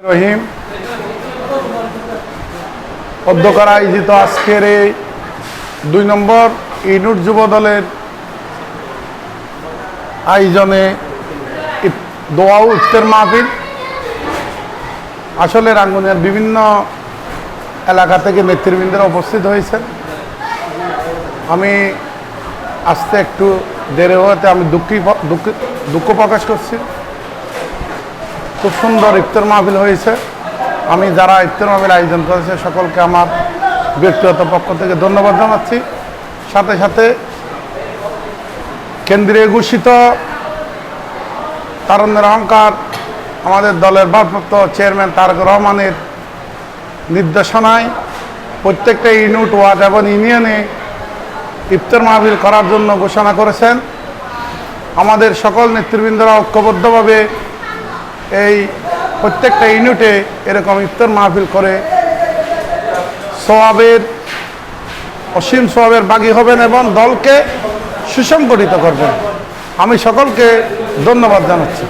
রহিম অধ্যক্ষরা আয়োজিত আজকের এই ২ নম্বর ইউনিট যুব দলের আয়োজনে দোয়া ও ইফতার মাহফিল। আসলে রাঙ্গুনিয়ার বিভিন্ন এলাকা থেকে নেতৃবৃন্দরা উপস্থিত হয়েছেন। আমি আসতে একটু দেরি হওয়াতে আমি দুঃখ প্রকাশ করছি। খুব সুন্দর ইফতার মাহফিল হয়েছে। আমি যারা ইফতার মাহফিল আয়োজন করেছে সকলকে আমার ব্যক্তিগত পক্ষ থেকে ধন্যবাদ জানাচ্ছি। সাথে সাথে কেন্দ্রীয় ঘোষিত তারুণ্যের অহংকার আমাদের দলের ভারপ্রাপ্ত চেয়ারম্যান তারেক রহমানের নির্দেশনায় প্রত্যেকটা ইউনিট ওয়ার্ড এবং ইউনিয়নে ইফতার মাহফিল করার জন্য ঘোষণা করেছেন। আমাদের সকল নেতৃবৃন্দরা ঐক্যবদ্ধভাবে এই প্রত্যেকটা ইউনিটে এরকম ইফতার মাহফিল করে অসীম সওয়াবের বাগী হবেন এবং দলকে সুসংগঠিত করবেন। আমি সকলকে ধন্যবাদ জানাচ্ছি।